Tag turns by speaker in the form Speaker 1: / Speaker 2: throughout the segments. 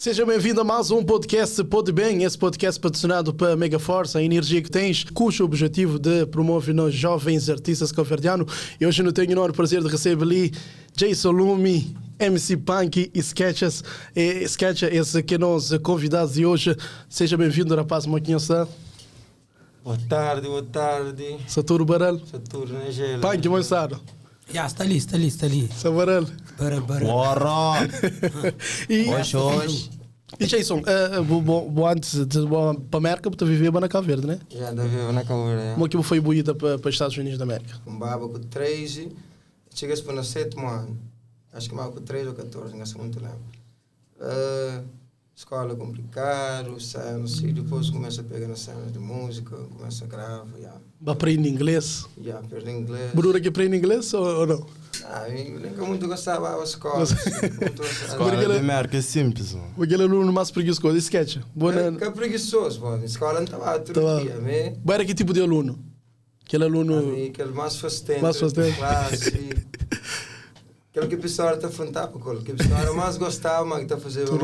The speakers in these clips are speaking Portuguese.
Speaker 1: Seja bem-vindo a mais um podcast Pode Bem, esse podcast patrocinado pela Mega Force, a energia que tens, cujo objetivo de promover nos jovens artistas cabo-verdianos. E hoje eu tenho o enorme prazer de receber ali Jason Lumi, MC Punk e Sketches. Sketch, esse que é nosso convidado de hoje. Seja bem-vindo, rapaz, maquinha-se.
Speaker 2: Boa tarde.
Speaker 1: Saturo Barel.
Speaker 2: Saturo, né, Gela?
Speaker 1: Punk, muito saro.
Speaker 3: Já, está ali.
Speaker 1: Sabarel.
Speaker 3: Bora.
Speaker 2: Hoje.
Speaker 1: E Jason, antes de para a América, você vivia na Cabo Verde, né?
Speaker 2: Já vivo na Cabo Verde.
Speaker 1: Como é que foi boída para os Estados Unidos da América?
Speaker 2: Com baba com 13, chegas para o 7º ano. Acho que mais com 13 ou 14, não sei muito lembro. Escola complicada, não sei, depois começa a pegar nas cenas de música, começa a gravar,
Speaker 1: Aprende inglês?
Speaker 2: Aprende inglês.
Speaker 1: Brura que aprende inglês ou não?
Speaker 2: Eu nunca muito gostava da escola.
Speaker 4: Escola de América é simples.
Speaker 1: Aquele aluno mais preguiçoso, escola, sketch.
Speaker 2: Que preguiçoso, a escola não estava todo dia, né?
Speaker 1: Era que tipo de aluno? Aquele aluno...
Speaker 2: Aquele mais fastente.
Speaker 1: Classe.
Speaker 2: Aquele que a pessoa está afrontando, que a pessoa mais gostava, mas que está fazendo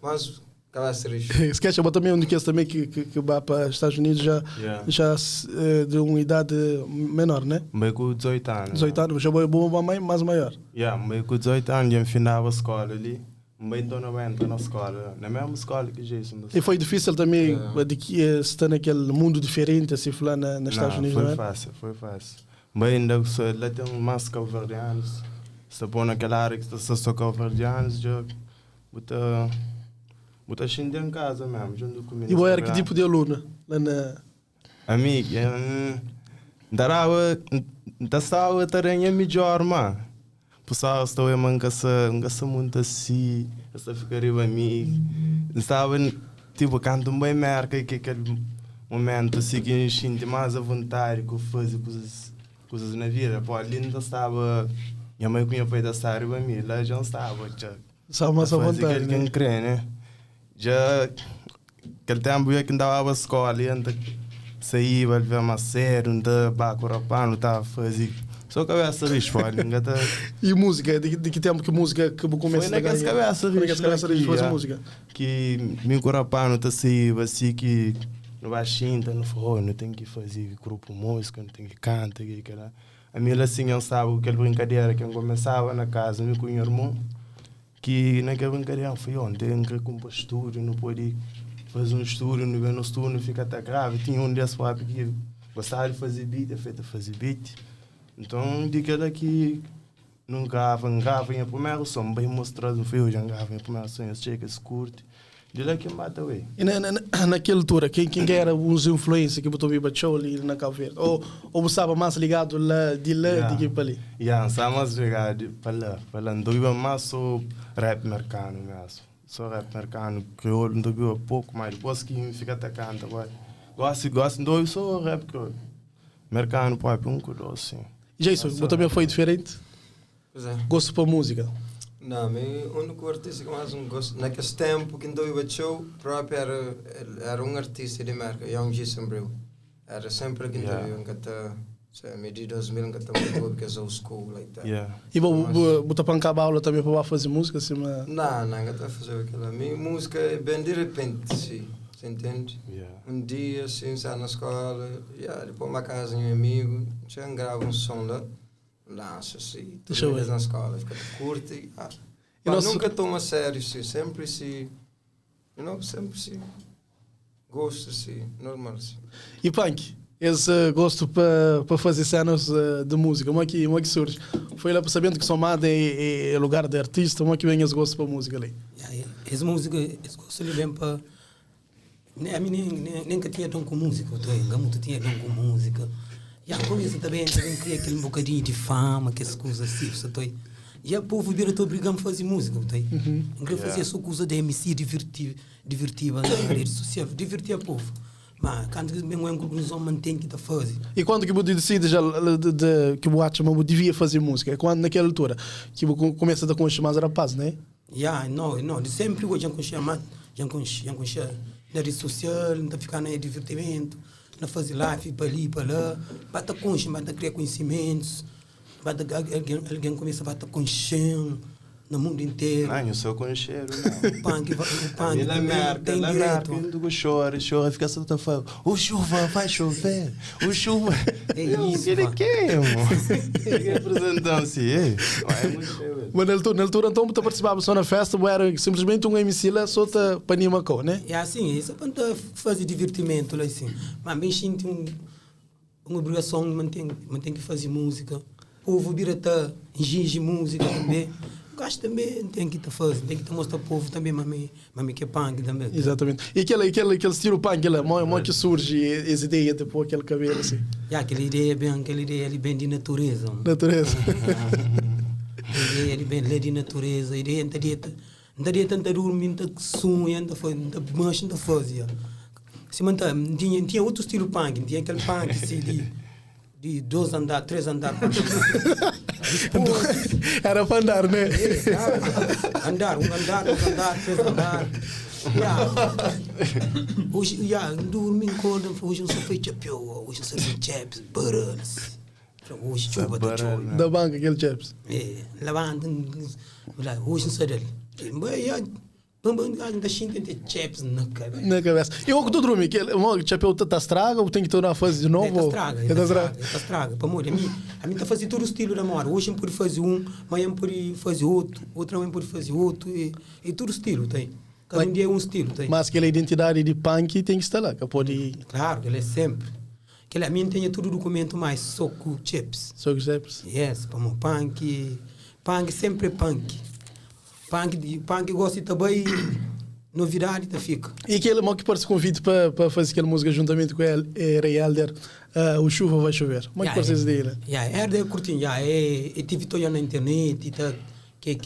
Speaker 2: mais características.
Speaker 1: Sketch, eu também conheço também que vai para os Estados Unidos já de uma idade menor, né?
Speaker 4: Meio com 18 anos.
Speaker 1: 18 anos, já vou mais maior.
Speaker 4: Meio com 18 anos, eu finava a escola ali. Meio então na escola, na mesma escola que Jason.
Speaker 1: E foi difícil também de estar naquele mundo diferente, assim, lá nos Estados Unidos,
Speaker 4: foi
Speaker 1: não é?
Speaker 4: Foi fácil. Mas ainda lá tem mais cabo-verdianos. Se pôr naquela área que está só cabo-verdianos, já Botar xinda em casa mesmo, junto comigo.
Speaker 1: E você era que tipo de aluno?
Speaker 4: Amigo, estava tarefa melhor, mano. Pessoal, estou a mancar-se muito assim, essa ficaria amigo. Estava, tipo, canto bem merda, que aquele momento assim que eu sinto mais à vontade, que eu fazia coisas na vida. Pô, ali não estava, minha mãe conhecia para estar para mim, lá já estava.
Speaker 1: Estava mais à vontade,
Speaker 4: né? Quem crê, né? Já aquele tempo eu que andava à escola, ainda saía, vai ver uma série, ainda não estava a fazer. Só cabeça risco,
Speaker 1: E música? De que tempo que música que começa a ganhar?
Speaker 4: Cabeça risco
Speaker 1: fazer música?
Speaker 4: Que meu corapano está saindo assim que não vai xinta, não foi, não tem que fazer grupo música, não tem que cantar, a minha assim eu sabe aquela brincadeira que eu começava na casa, meu com o irmão. Que naquela brincadeira foi ontem, que com o estúdio, não pode fazer um estúdio, não vem no estúdio, fica até grave. Tinha um desses para que gostava de fazer beat, é feito a fazer beat. Então, de que daqui, não grava, ia primeiro som, bem mostrado no fio, já grava, primeiro som, as checas curte. De lá que mata, ué.
Speaker 1: E naquela altura, quem era os influências que botou o show ali na Cabo Verde? Ou você estava mais ligado lá, de que para ali?
Speaker 4: Estava mais ligado para lá. Não ia mais só rap americano mesmo. Só rap americano, crioulo, não ia pouco mais. Depois que fica atacando, gosto, não só rap crioulo. Americano, pode um cuidado assim.
Speaker 1: Jason, você também foi diferente?
Speaker 2: Pois é.
Speaker 1: Gosto para música?
Speaker 2: Não, o único artista que mais gosto, naquele tempo que eu ia show, próprio era um artista de marca, Young Jason Brew. Era sempre que eu ia, meio 2000, que eu ia porque é old school, like that.
Speaker 1: E você pancava aula também para fazer música? Assim, mas...
Speaker 2: Não, eu estava fazer aquela. Minha música é bem de repente, sim. Você entende? Um dia, assim, sai na escola, depois uma casa de um amigo, já grava um som lá. Lança assim, todas na escola, fica curto e nunca toma a sério, assim, sempre se gosto, assim, normal, assim.
Speaker 1: E Punk, esse gosto para fazer cenas de música, como é que surge? Foi lá sabendo que somado é lugar de artista, como é que vem esse gosto para música ali?
Speaker 3: Esse gosto ali vem para... Nem que tinha dom com música, eu tinha dom com música. E a coisa também cria aquele bocadinho de fama, que essas coisas assim, e o povo vira todo obrigado a fazer música, Eu queria fazer essa coisa de MC divertiva na rede social, divertir o povo. Mas quando um grupo nos mantém que está fazendo.
Speaker 1: E quando que você decide que o Atchman devia fazer música? É quando naquela altura que você começa a conhecer mais rapazes, não é?
Speaker 3: Não, de sempre eu já conhecia na rede social, não está ficando em divertimento. Na fazer live para ali para lá, bata conhecer, bata criar conhecimentos, bata alguém começa a bata conhecer, no mundo inteiro.
Speaker 4: Não, eu sou concheiro,
Speaker 3: O punk tem
Speaker 4: lá
Speaker 3: direito.
Speaker 4: merda, chora, fica só falando, o chuva vai chover, o chuva...
Speaker 3: É isso,
Speaker 4: Ele
Speaker 3: mano.
Speaker 4: quer, mano. Ele apresentando-se, é muito cheio.
Speaker 1: Mas na altura então tu participava só na festa, ou era simplesmente um MC lá só para animar, né?
Speaker 3: É assim, isso é para fazer divertimento lá assim. Mas bem sinto uma obrigação, mantém que fazer música. O povo vira tá exige música também. Gasto também tem que te fazer, tem que te mostrar ao povo também, mas que é punk também.
Speaker 1: Exatamente. E aquele estilo punk, que surge essa ideia de pôr aquele cabelo assim.
Speaker 3: Aquela ideia ali bem de natureza.
Speaker 1: Natureza.
Speaker 3: A ideia ali bem de natureza, a ideia não daria tanta dormir, tanta sonho, tanta mancha, tanta fazia. Se mantém, tinha outro estilo punk, tinha aquele punk assim de 2 andares, 3 andares.
Speaker 1: Era para andar, né?
Speaker 3: Andar, 3 andares. Hoje, dormir acorda, hoje não sou feito chapéu, hoje não sou feito chaps, baranas. Hoje chuva da chuva.
Speaker 1: Da banca, aquele chaps.
Speaker 3: Lavando, hoje não sei dele. Ainda sinto ter chaps na cabeça.
Speaker 1: Na cabeça. E o que tu dorme? O chapéu está estraga ou tem que tornar a fazer de novo?
Speaker 3: Está estraga. Para morrer. A mim está fazendo todo o estilo da moda. Hoje eu pode fazer amanhã pode fazer outro amanhã pode fazer outro. E todo estilo tem. Cada dia é um estilo tem.
Speaker 1: Mas aquela identidade de punk tem que estar lá. Que pode...
Speaker 3: Claro, ele é sempre. Que a mim tem todo o documento mais só com chips.
Speaker 1: Só que chaps.
Speaker 3: Yes, como punk sempre é punk. Punk gosta também, novidade da fica.
Speaker 1: E aquele que parece convite para fazer aquela música juntamente com ele, Ray Elder, o Chuva Vai Chover. Como é que parece essa ideia, né?
Speaker 3: Elder é curtinho, tive toda na internet, que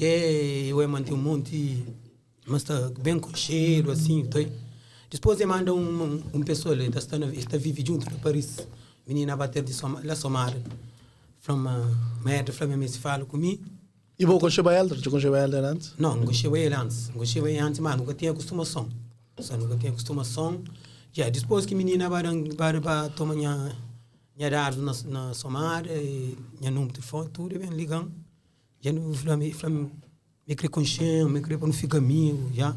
Speaker 3: eu manter um monte, mas está bem com cheiro, assim, tá? Depois eu mando um pessoa, está vive junto em Paris, menina bater de La Somar, from Flamengo, se fala comigo.
Speaker 1: E vou conhecer o Elder? Já conheceu o Elder antes?
Speaker 3: Não, não conheci ele antes, mas nunca tinha acostumação. Já, depois que a menina vai tomar minha dado na Somar, minha número de telefone, tudo bem, ligando. Já não me queria conhecer, me queria para não ficar amigo, já.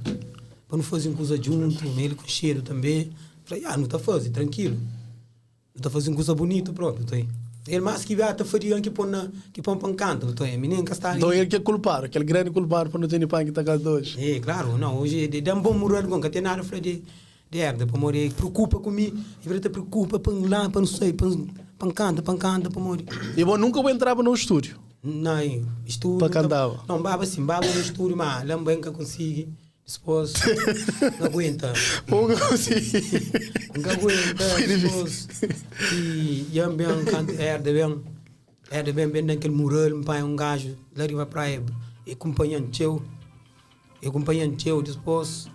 Speaker 3: Para não fazer uma coisa junto, ele com cheiro também. Falei, não está fazendo, tranquilo. Não está fazendo coisa bonita próprio, tá aí. Ele mais que vai fazer que põe para um canto, então é menino que está ali.
Speaker 1: Então ele quer culpar, aquele grande culpar para não ter ninguém que está cá dois.
Speaker 3: É, claro, não, hoje é um bom morar com que tem nada para de herda, para morrer, preocupa comigo, ele te preocupa para lá, para não sei, para um canto, para morrer.
Speaker 1: E bom, nunca vou entrar no estúdio.
Speaker 3: Não, estúdio.
Speaker 1: Para cantar.
Speaker 3: Não, baba no estúdio, mas lá bem que consigo. Depois, não aguenta.
Speaker 1: Pouco consigo.
Speaker 3: Não aguenta, depois. E eu bem canto, herda bem naquele mural, pai um gajo, lá de uma praia, e acompanhando teu, depois,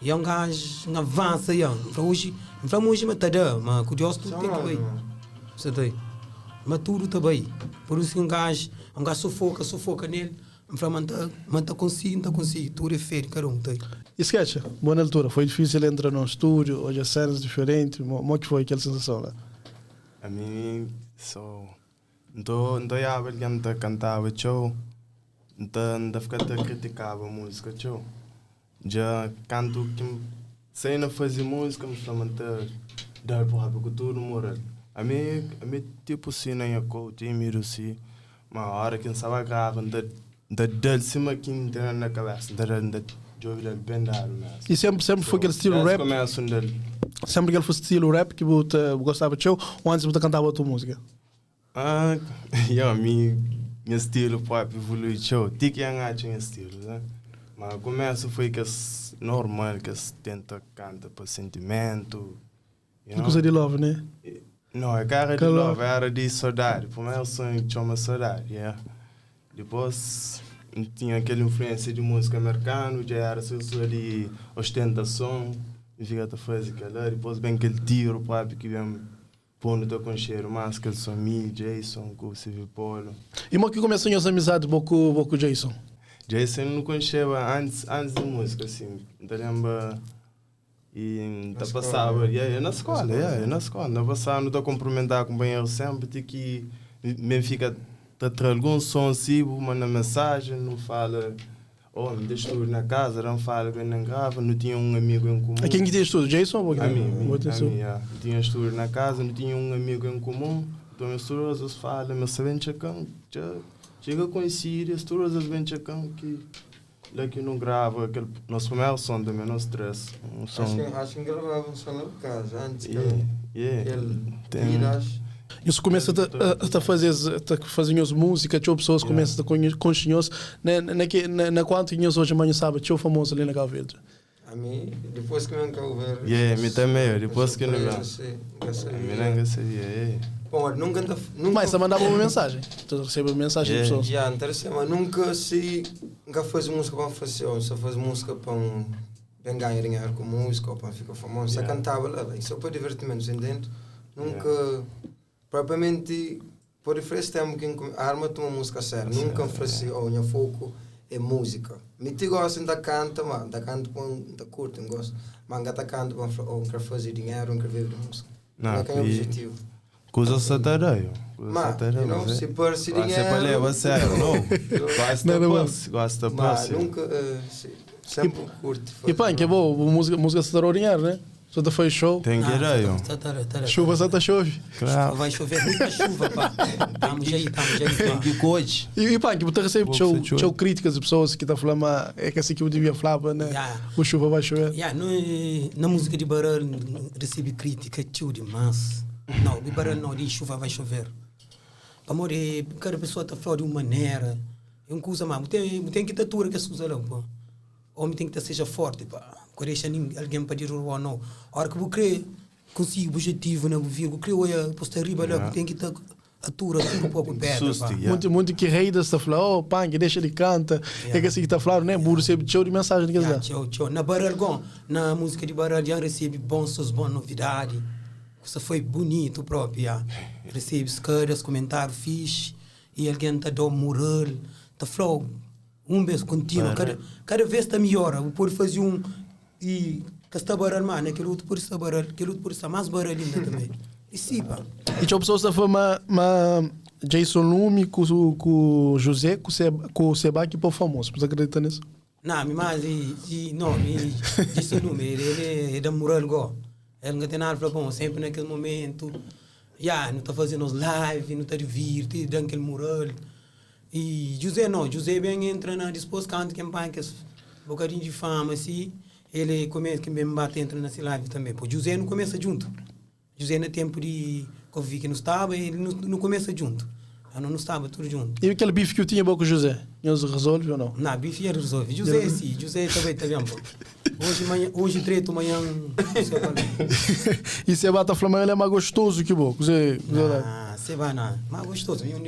Speaker 3: e um gajo, não avança, hoje, mas tá dando, mas curioso tudo tem que ver. Você tá aí. Mas tudo tá bem. Por isso um gajo sufoca nele. Não consigo, tudo é feio, caramba.
Speaker 1: E sketch, boa altura, foi difícil entrar no estúdio, hoje as cenas diferentes, como que foi aquela sensação lá?
Speaker 4: A mim, não estou cantava show, não ficava criticava a música show. Já canto que sem não fazer música, mas para dar para a cultura moral. A mim tipo assim, não é tímido assim, mas a hora que não sabe gravar, da cima que não tem na cabeça, da jovem bem dado.
Speaker 1: E sempre foi aquele estilo rap? Sempre aquele estilo rap que você gostava de show, ou antes você cantava outra música?
Speaker 4: Meu estilo pop evoluiu show, tique tinha estilo, né? Mas começo foi que é normal, que tenta cantar para sentimento.
Speaker 1: Que coisa de love, né?
Speaker 4: Não, é cara de love, era de saudade. Por mim, eu sonho chama saudade, yeah. Depois, tinha aquela influência de música americana, já era só de ostentação, e fica a fazer aquela. Depois, bem aquele tiro, papi, que vem pondo com cheiro, mas que são mim, Jason, com o Silvio Polo.
Speaker 1: E como que começou as amizades com o Jason?
Speaker 4: Jason não conhecia antes da música, assim, não lembra. E tá passava, na escola, não passava, não estou a cumprimentar com o companheiro sempre, que me fica traz algum som assim, manda mensagem, não fala, me deixa tudo na casa, não fala que não grava, não tinha um amigo em comum.
Speaker 1: A quem que tinha estúdio? Jason ou
Speaker 4: a mim, tinha estúdio na casa, não tinha um amigo em comum, então as pessoas falam, mas sabem chega a conhecer, as pessoas vêm checando que daqui não grava, aquele nosso primeiro som também, não stress.
Speaker 2: Acho que gravava um som na casa, antes que
Speaker 4: ele
Speaker 1: isso começa a fazer música, tinha pessoas começam a conhecer na quanto tinhas hoje amanhã sábado, tinha famoso ali na Cabo Verde.
Speaker 2: A mim, depois que eu não ver.
Speaker 4: Me também, depois que não sabia.
Speaker 2: Bom, nunca
Speaker 1: mas mandava uma mensagem. Tu recebe uma mensagem de pessoas.
Speaker 2: Interessante, mas nunca faz música para fazer, só faz música para ganhar dinheiro com música ou para ficar famoso. Só cantava lá, só para divertimento, entende? Nunca, propriamente, por diferença tempo que a arma tem uma música séria. Nunca fazer, minha foco é música. Me gosto de cantar, mas da canto da curto, gosto. Mas da canto para fazer dinheiro, para viver de música. Não é o objetivo.
Speaker 4: Coisa satareia.
Speaker 2: Mas, se parece dinheiro...
Speaker 4: Você para levar a sério, não? Gosta de
Speaker 2: mas nunca, sempre curto.
Speaker 1: E pá, que é bom, música se dará o dinheiro, né? Só te faz show.
Speaker 4: Tem que ir aí.
Speaker 1: Chuva só chove.
Speaker 4: Claro.
Speaker 3: Vai chover muita chuva, pá. Estamos aí.
Speaker 4: Tem que coach.
Speaker 1: E pá, que você recebe críticas de pessoas que estão falando, é que assim que eu devia falar, né? O chuva vai chover.
Speaker 3: Na música de barulho, recebe crítica, demais. Não, de barulho não, de chuva vai chover. Amor, cada pessoa está falando de uma maneira. É uma coisa mais. Tem que estar tudo que se usa lá, pô. Homem tem que estar seja forte, pá. Não deixa alguém para dizer ou não. A hora que eu creio, consigo o objetivo, né? Eu creio, eu posso estar arriba lá, tem que estar tudo um pouco perto, pá.
Speaker 1: Muito que rei está falando, punk, deixa ele canta. É que assim que está falando, né? Burro recebe show de mensagem que dá.
Speaker 3: Na barulho, na música de barulho, já recebe boas novidades. Isso foi bonito próprio, recebe caras, comentários fixe, e alguém está dando moral, está falando, vez contínuo, cada vez está melhor, por fazer e que está baralho mais, aquele outro por estar baralho, aquele outro por estar mais baralho ainda também. E sim, pá.
Speaker 1: E tinha pessoas que falam, Jason Lume com o José, com o Seba, que é famoso, você acredita nisso?
Speaker 3: Não, mas Jason Lume, ele é da moral igual. Ele não tem nada para bom, sempre naquele momento, não está fazendo os lives, não está divertindo, dando aquele moral. E José bem entra na disposto, canta quem vai, que é um bocadinho de fama, assim, ele começa, que bem bate, entra nessa live também. Pô, José não começa junto. José no tempo de Covid que não estava, ele não começa junto. Não estava tudo junto.
Speaker 1: E aquele bife que eu tinha com o José, eles resolve ou não?
Speaker 3: Não, bife ele resolve. José sim, José também está bem. Hoje treto, amanhã...
Speaker 1: E Seba está falando, ele é mais gostoso que bom.
Speaker 3: Seba não, mais gostoso. Eu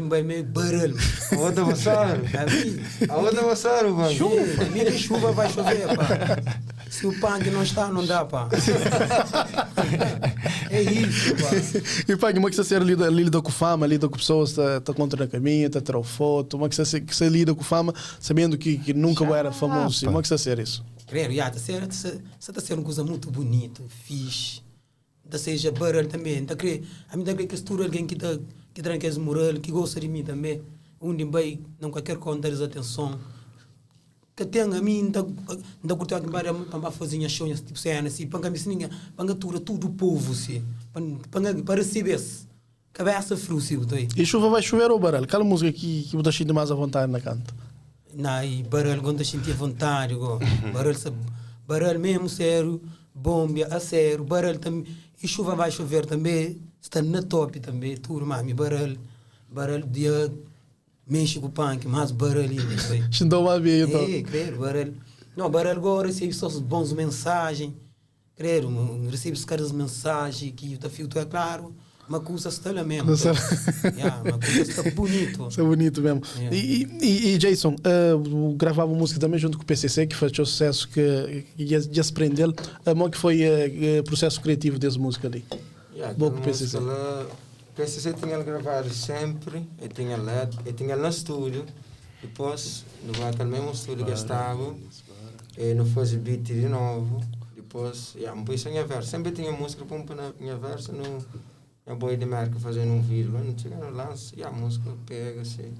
Speaker 3: vai meio barulho.
Speaker 2: A outra passar, mano.
Speaker 3: Chuva vai chover, pá. Se o punk não está, não dá, pá. É isso, pá.
Speaker 1: E pá, como é que você lida com fama, lida com pessoas que estão contra a caminho, está a tirar foto, como é que você lida com fama, sabendo que nunca vai era famoso, como é que você ser isso?
Speaker 3: Creio, você está sendo uma coisa muito bonita, fixe. Seja barulho também. A mim que estou alguém que tranca esse moral, que gosta de mim também. Onde vai, não qualquer coisa, dar atenção. Que tem a mim, não curto para fazer as sonhas, tipo cena, assim, para tudo o povo, assim, para receber esse. Cabeça frio, assim,
Speaker 1: e chuva vai chover ou barulho? Qual música que você sente mais à vontade na canta?
Speaker 3: Não, e barulho, quando eu senti à vontade, barulho mesmo, sério, bomba, a sério, barulho também. E chuva vai chover também, está na top também, tudo, mami, barulho dia, mexe com o punk, mais barulho.
Speaker 1: Então vai ver, então.
Speaker 3: Creio, barulho. Não, barulho agora recebe só bons mensagens, creio, recebe os caras mensagens, que o filtro é claro, uma coisa está lá mesmo. Uma coisa está bonito.
Speaker 1: Está bonito mesmo. E Jason, gravava música também junto com o PCC, que fez o sucesso que ia se prender. Como que foi o processo criativo dessa música ali?
Speaker 2: Bom com o PCC. O PCC tinha gravado sempre, eu tinha no estúdio, depois, naquele mesmo estúdio que estava, não fazia beat de novo, depois, me pus a minha verso. Sempre tinha música, pum, na minha verso, a boia de marca fazendo um vídeo, não chega no lance, e a música pega, assim.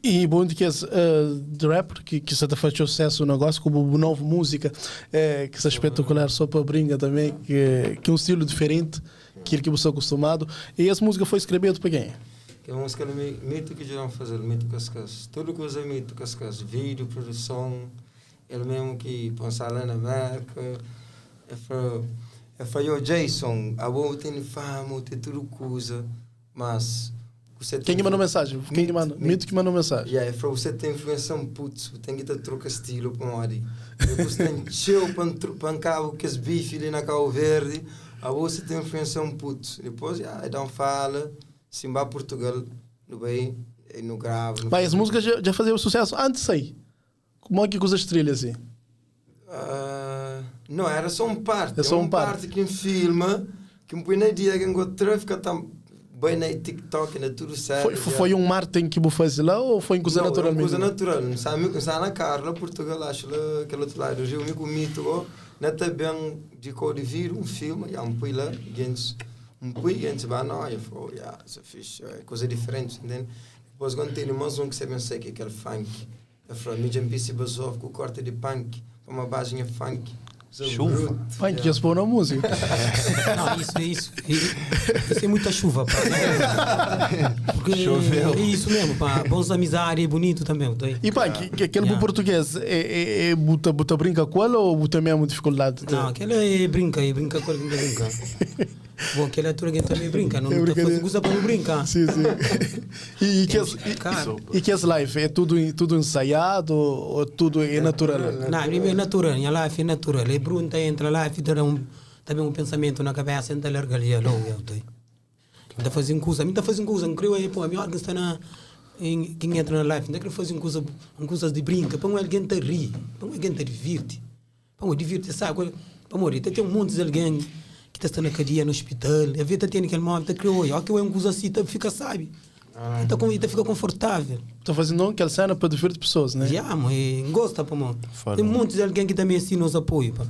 Speaker 1: E bom de que de rapper que você está fazendo sucesso no negócio como uma nova música que é espetacular só para brincar também que é um estilo diferente que você é acostumado e essa música foi escrevida para quem?
Speaker 2: Que é uma música mito que já fazer mito cascas tudo coisa mito cascas vídeo produção ele mesmo que pensar lá na marca foi o Jason a boa tem fama tem tudo coisa mas
Speaker 1: quem que mandou mensagem? Quem que mandou? Mito que mandou mensagem.
Speaker 2: Yeah, para você ter influência putz, tem que ter troca estilo para onde. Depois tem show para cabo que as bife ali na Cabo Verde. A você tem influência putz. Depois dá fala, sim vai Portugal, no bem, no grave.
Speaker 1: Mas as músicas já faziam sucesso antes de sair. Como é que coisas trilhas assim?
Speaker 2: Não, era só uma parte.
Speaker 1: É só uma parte
Speaker 2: que filma, que me põe na dia que encontrei, fica tão bem na TikTok, na tudo certo.
Speaker 1: Foi um marketing que você fez lá ou foi em coisa natural mesmo?
Speaker 2: Coisa natural. Não sabe na Carla, Portugal, acho lá, aquele outro lado. Eu me comito, não está bem de cor de vir um filme, e um põe lá, gente vai não, eu falo, isso é fixe, é coisa diferente, entende? Depois quando tem mais um que você pensa que é aquele funk, eu falo, me já me basou com o corte de punk, com uma base funk.
Speaker 1: Chuva. Punk, que expor na música.
Speaker 3: Não, isso é muita chuva. Porque é isso mesmo, pá. Bons amizades, é bonito também.
Speaker 1: E punk, aquele português é buta brinca com ela ou buta mesmo dificuldade?
Speaker 3: Não, aquele é brinca com ele brinca. Bom, aquele ator que também brinca, não está fazendo coisa para não brincar.
Speaker 1: Sim. E que as live é tudo ensaiado ou tudo é natural?
Speaker 3: Não, é natural, a live é natural. É Bruno entra lá e dá também um pensamento na cabeça, então larga ali a logo. Está fazendo coisa, não creio aí, pô, a minha orgulho está quem entra na live, não quer fazer coisas de brinca, para alguém te rir, para alguém te divirte, para divirte, sabe? Para morrer, tem um monte de alguém que está na cadeia, no hospital, a vida tem aquele momento, criou, que é uma coisa assim, fica, sabe? Então fica confortável.
Speaker 1: Está fazendo aquela cena para divertir pessoas, né?
Speaker 3: Mas gosta, pá, mano. Tem muitos de alguém que também ensina os apoios, pá.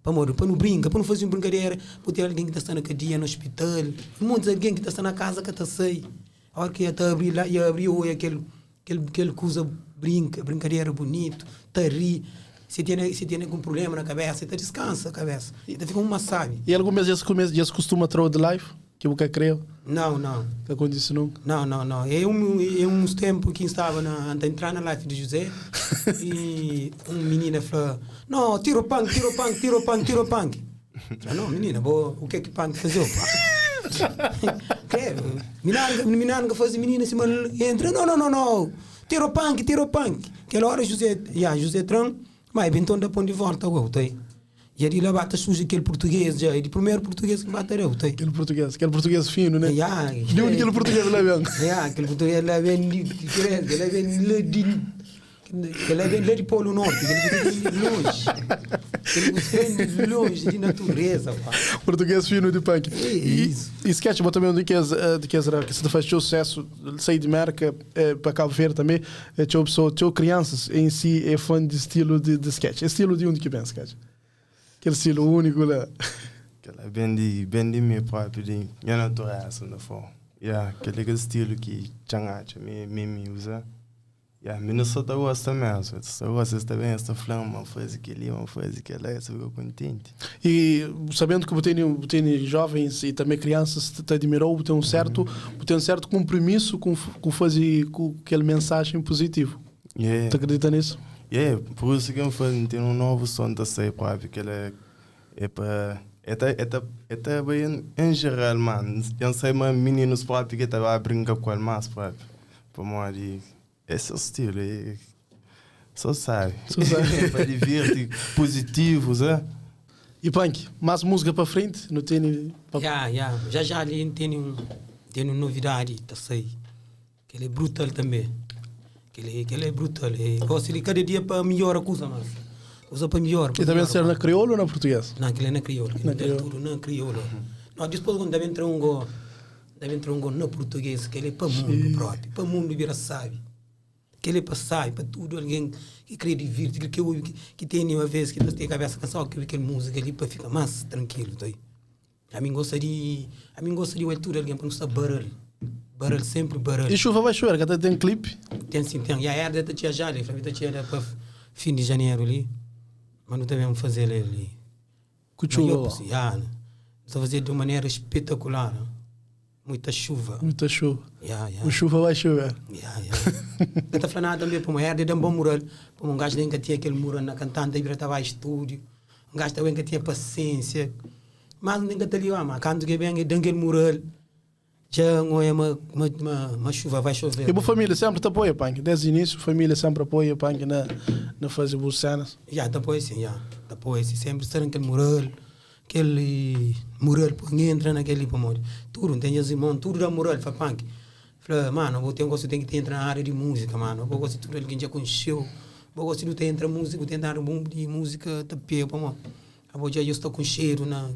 Speaker 3: Para não brincar, para não fazer uma brincadeira, para ter alguém que está na cadeia, no hospital, muitos de alguém que está na casa que está sair. A hora que está abrir lá, e abriu aquele coisa brincadeira bonito, está a rir. Se tem algum problema na cabeça, então descansa a cabeça. Então fica uma sabe.
Speaker 1: E algumas vezes se costuma trazer de live? Que eu creio?
Speaker 3: Não.
Speaker 1: Que acontece nunca?
Speaker 3: Não. É uns tempos que estava a entrar na live de José e uma menina falou: não, tira o punk. Não, menina, o que é que punk fazia? Menina que faz menina se entra, não. Tira o punk. Aquela hora José Tran, mas bem então da ponto de volta, e ali lá bate suja aquele português já, o primeiro português que batereu, Aquele
Speaker 1: português fino, né? Aquele português lá vem.
Speaker 3: Aquele português lá vem diferente, ele vem lá de Polo Norte, ele vem longe de natureza, pá.
Speaker 1: Português fino de punk.
Speaker 3: E
Speaker 1: sketch, mas também que você faz sucesso, sair de marca para Cabo Verde também, tinha crianças em si é fã de estilo de sketch. É estilo de onde que vem sketch? Aquele estilo único lá.
Speaker 4: Aquela bem de mim próprio, de minha natureza, no fundo. Aquele estilo que changacha me usa. Minnesota gosta mesmo. Só gosta também esta flama, faz aquele, eu fico contente.
Speaker 1: E sabendo que tem jovens e também crianças te admirou, tem um certo compromisso com fazer com aquela mensagem positiva. Tu acredita nisso?
Speaker 4: Por isso que eu tenho um novo som da sair próprio, que ele é para é bem em geral, mano. Eu sei mais meninos próprios que estavam a brincar com ele mais próprio. Para morrer. Esse é o estilo, só sabe. Para divertir, positivos,
Speaker 1: E punk, mais música para frente? Não tem?
Speaker 3: Já ali tem uma novidade, tá sei. Que ele é brutal também. Que ele é brutal. Gosto de cada dia para melhorar a coisa, mas usa para melhor.
Speaker 1: E também ser na crioula ou na português?
Speaker 3: Não, aquele é na crioula. Tudo na crioula. Não, depois quando deve entrar um gol na português, que ele é para o mundo próprio, para o mundo vira sabe. Que ele é para sair, para tudo, alguém que quer divertir, que tem uma vez que tem a cabeça cansada, que aquele música ali para ficar mais tranquilo. A mim gostaria o altura alguém para não estar barulho. Barulho, sempre barulho.
Speaker 1: E chuva vai chover, que até tem clipe.
Speaker 3: Tem sim, tem. E a herda está tinha já ali, a tinha para fim de janeiro ali. Mas não devemos fazer ali.
Speaker 1: Com chuva.
Speaker 3: Não fazer de uma maneira espetacular. Muita chuva.
Speaker 1: Muita chuva.
Speaker 3: Yeah.
Speaker 1: O chuva vai chover.
Speaker 3: Não está falando nada também para uma herda de um bom mural. Para um gajo que tinha aquele mural na cantante, aí estava a estúdio. Um gajo também que tinha paciência. Mas não tem que estar ali, mas quando que vem aquele mural, já não é uma chuva, vai chover.
Speaker 1: E a família sempre te apoia, Punk. Desde o início, a família sempre apoia, Punk, na fazer boas cenas.
Speaker 3: Já, depois sim, sempre estar naquele mural, entra naquele pomor. Tudo, tem os irmãos, tudo da mural, faz Punk. Falei, mano, eu tenho que entrar na área de música, mano. Eu gosto de tudo que já conheceu. Eu gosto de entrar música, tentar um bom de música, tapê, pomor. Eu estou com cheiro na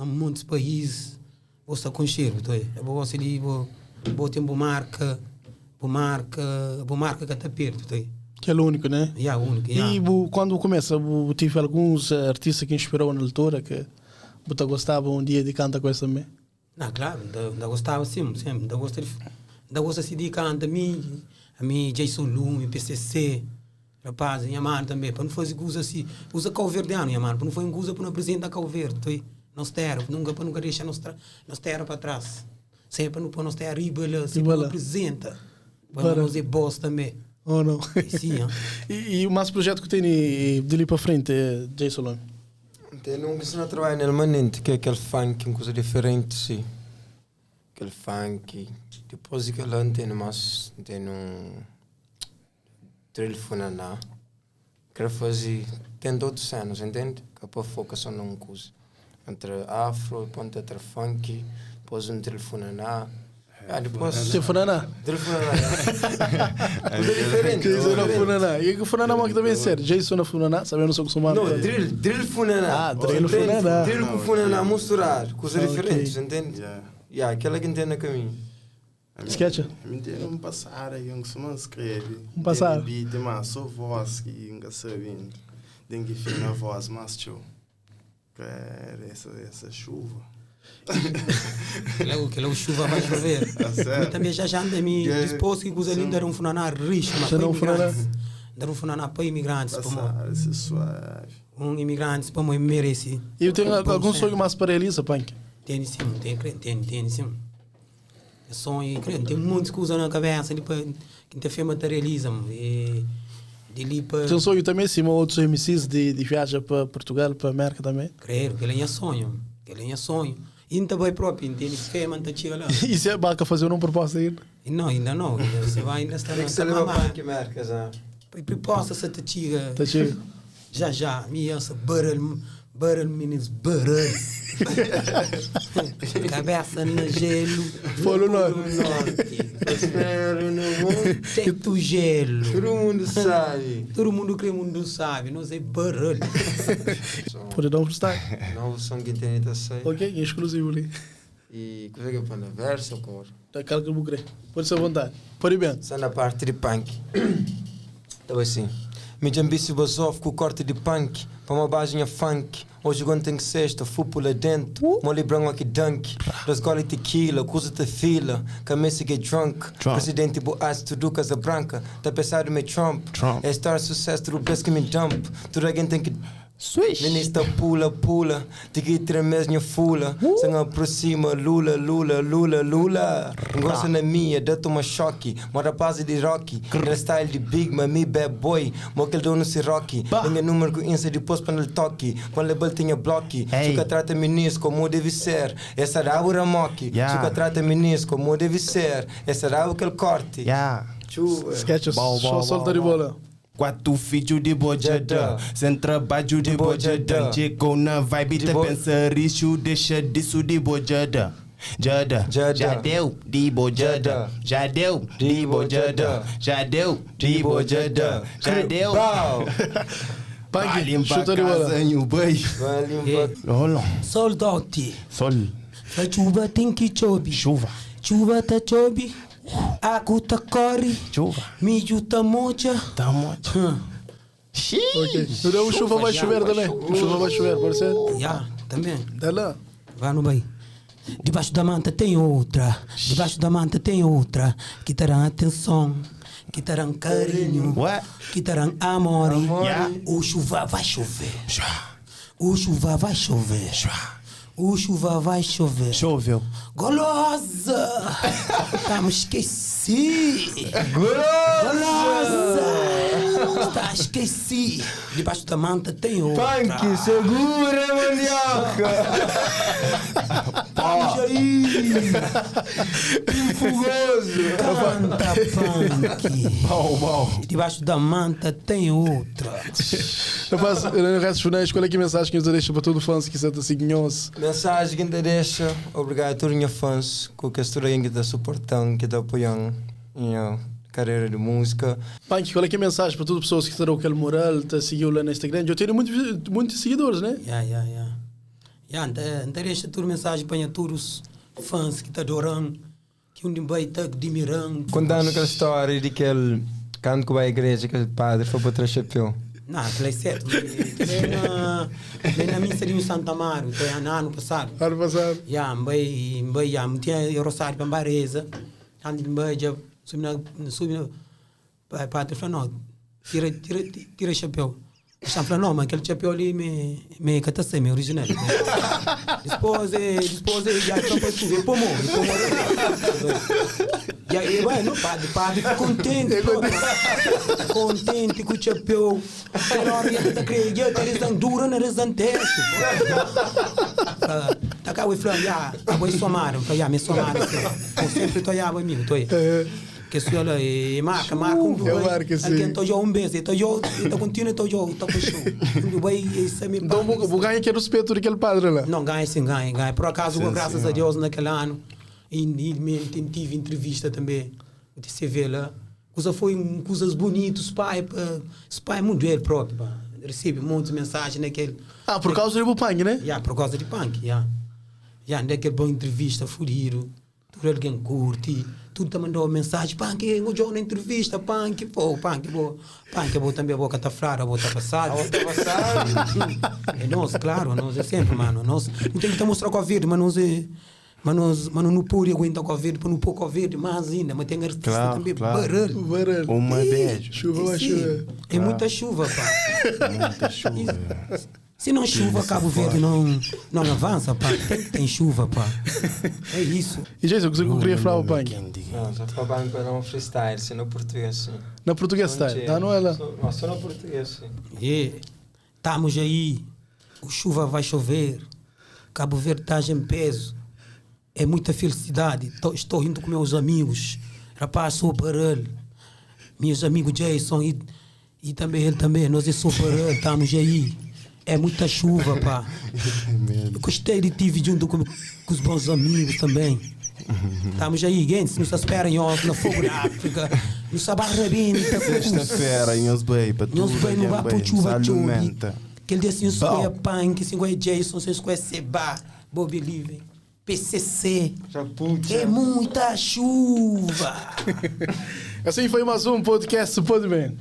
Speaker 3: muitos países. Eu estou com cheiro, eu gosto de ter uma marca que está perto,
Speaker 1: Que é o único, né?
Speaker 3: É o único,
Speaker 1: E quando começa, tive alguns artistas que inspirou na altura, que você gostava um dia de cantar com essa também?
Speaker 3: Não, claro, eu gostava sempre. Eu gosto de cantar a mim, Jason Lume, PCC, rapaz, minha mãe também, para não fazer coisa assim, usa calverdiano, minha mãe, para não fazer coisa para não apresentar calverde, nós terra, nunca deixar nós terra para trás. Sempre para nós terra arriba, sempre nos apresenta. Para nós é boss também.
Speaker 1: Oh, não.
Speaker 3: Sim,
Speaker 1: e o mais projeto que tem de ali para frente é Jason Lume?
Speaker 2: Tem um que se não trabalha nele manente, que é aquele funk, uma coisa diferente, sim. Aquele funk. Depois que ele tem mais, tem telefone, quero fazer, tem outros cenas, entende? Que é para focar só numa coisa. Entre afro, ponto entre funk, depois telefone depois...
Speaker 1: Telefone
Speaker 2: Coisa diferente.
Speaker 1: Jason na Funaná. E o Funaná é também é sério. Jason na Funaná, sabendo só que sou
Speaker 2: não, drill Funaná.
Speaker 1: Drill Funaná.
Speaker 2: Drill com Funaná, misturar. Coisas diferentes, entende? Aquela que entende no caminho.
Speaker 1: Sketch?
Speaker 4: Um passar aí, um que se escreve.
Speaker 1: Um passar?
Speaker 4: Tem uma só voz que nunca sabe. Tem que ficar a voz mais tio. Essa chuva.
Speaker 3: Que lá chuva vai chover. Mas também já anda me disposto que os ali deram um funaná rico, mas para imigrantes. Deram um funaná para imigrantes. Imigrantes para merece.
Speaker 1: E eu tenho algum sonho mais para a Elisa, Punk?
Speaker 3: Tem sim. Sonho, tem muitas coisas na cabeça que te faz materialismo.
Speaker 1: Tem um sonho também, sim, outros MCs de viagem para Portugal, para a América também?
Speaker 3: Creio, que ele é sonho. E não vai próprio, entende? Fé, manta chega lá.
Speaker 1: E se é baca fazer uma proposta ainda?
Speaker 3: Não, ainda não. Você vai ainda estar
Speaker 2: na cama. Tem que marcar já.
Speaker 3: Proposta se te chega.
Speaker 1: Te chega.
Speaker 3: Já. Miança, barulho, meninos, barulho. Cabeça no gelo.
Speaker 1: Polo
Speaker 3: norte.
Speaker 2: Espero no mundo.
Speaker 3: Teto gelo.
Speaker 2: Todo mundo
Speaker 3: sabe. Nós é barulho.
Speaker 1: Pode dar um freestyle?
Speaker 2: Novo som que tem que sair.
Speaker 1: Ok, exclusivo ali.
Speaker 2: E coisa que eu ponho na verso, cor.
Speaker 1: Daquela que eu vou querer. Pode ser à vontade. Pode ir bem.
Speaker 2: Só na parte de punk. Então assim. Me jambice basov com o corte de punk. Para uma baginha funk. Hoje quando tem que sexta, fúpula dentro. Molly branco aqui dunk. Das goles tequila, coisa de fila. Camisa que drunk. Presidente Boaz, tudo casa branca. Tá pensado me Trump. É estar sucesso, tudo best que me dump. Tudo alguém tem que... Swish. Ministra pula. Tiki tremes minha fula. Se não aproxima, lula. Gosta na minha, dá-te uma choque. Mora base de rocky. Era style de big, mami bad boy. Moquel dono se rocky. Minha número com insa depois para ele toque. Quando label tinha bloque. Chuca trata meninos como deve ser. Essa rabo ramoque. Chuca trata meninos como deve ser. Essa rabo que ele corte. Chuva.
Speaker 1: Sketch, só solta de bola.
Speaker 4: 4 filhos de bojada, sem trabalho de bojada. Chegou na vibe, tá pensa richo, deixa disso de bojada. Já deu de bojada, já deu de bojada.
Speaker 1: Punk, chuta de bola.
Speaker 3: Soldati.
Speaker 4: Sol.
Speaker 3: A chuva tem que chover. Chuva tá chove. Água tá corre.
Speaker 4: Chuva.
Speaker 3: Milho tá mocha.
Speaker 1: Ok. Então o chuva vai chover também. O chuva vai chover, pode ser?
Speaker 3: Também.
Speaker 1: Dá lá.
Speaker 3: Vá no bem. Debaixo da manta tem outra. Debaixo da manta tem outra. Que terão atenção. Que terão carinho. Que terão amor. O chuva vai chover. O chuva vai chover. O chuva vai chover.
Speaker 4: Choveu.
Speaker 3: Golosa! Tá, esqueci! Golosa! Tá, esqueci! Debaixo da manta tem outra.
Speaker 2: Punk, segura, mandioca!
Speaker 3: Vamos aí!
Speaker 2: Fogoso!
Speaker 3: Canta, punk!
Speaker 4: Bom.
Speaker 3: Debaixo da manta tem outra.
Speaker 1: Rapaz, no resto finais, qual é que a mensagem que nos deixa para todo o fãs que senta assim,
Speaker 2: Mensagem que te deixa, obrigado a todos os fãs que estão que estão suportando, que estão apoiando a minha carreira de música.
Speaker 1: Punk, qual é que é a mensagem para todas as pessoas que terão aquele moral, te seguiu lá no Instagram? Eu tenho muitos seguidores, né?
Speaker 3: Então deixa a tua mensagem para todos os fãs que estão adorando, que um dia vai estar admirando.
Speaker 2: Contando aquela história de aquele canto que vai à igreja, aquele padre foi para trás chapéu.
Speaker 3: Não, aquilo é certo. Bem na missa de Santa Amaro, foi ano passado.
Speaker 1: Ano passado.
Speaker 3: Me tinha rosário para a Bareza. Antes de já subi para o padre falou, não, tira o chapéu. Ele falou, não, mas aquele chapéu ali me catastei, me original. Depois já estou para tudo, depois e aí, bueno, padre ficou contente com o chapéu. Ele acredita, eles dão dura na resanteço. Tá cá, eu falei, vou somar. Eu falei, me somar. Eu sempre estou aí, amigo, estou aí. Que se olha, marca alguém está já mês, está continuando, está com show.
Speaker 1: Então, vou ganhar aquele respeito daquele padre lá.
Speaker 3: Não, ganha sim, ganha. Por acaso, graças a Deus, naquele ano, e tive entrevista também, você vê lá, coisas bonitas, pai é muito ele próprio, pá. Recebe muitas mensagens naquele...
Speaker 1: Por causa do punk, né?
Speaker 3: Por causa de punk, naquele boa entrevista, fudido, tudo alguém curte, tudo tá mandou mensagem, punk, eu já na entrevista, punk, vou também, vou catafrar, vou estar passado. É nosso, claro, nós é sempre, mano, nós não tem que mostrar com a vida, mas não pode aguentar com a vida, para não pôr com a vida, mais ainda, mas tem artista também, barulho.
Speaker 4: Uma beijo.
Speaker 1: Chuva.
Speaker 3: É muita chuva, pá.
Speaker 4: Muita chuva.
Speaker 3: Se não chuva, Cabo Verde não avança, pá. Tem chuva, pá. É isso.
Speaker 1: E Jason, o que eu queria falar ao punk?
Speaker 2: Não, só falando para um freestyle, se no português, sim.
Speaker 1: Na português está, não é lá?
Speaker 2: Só no português, sim.
Speaker 3: Estamos aí, o chuva vai chover, Cabo Verde está em peso, é muita felicidade, estou rindo com meus amigos, rapaz, sou barulho, meus amigos Jason e também ele também, nós sou barulho, estamos aí, é muita chuva, pá. Eu gostei de te junto com os bons amigos também. Estamos aí, gente, nos esperam na Fogo da África, nos sabarrebenta.
Speaker 4: Sexta-feira, em Osbei, para tudo.
Speaker 3: Nos bem, não vai para chuva,
Speaker 4: alimenta.
Speaker 3: Que ele disse, se é punk, se é Jason, se é Seba, Bobby Livre, PCC. É muita chuva.
Speaker 1: Assim foi mais um podcast Pode Bem.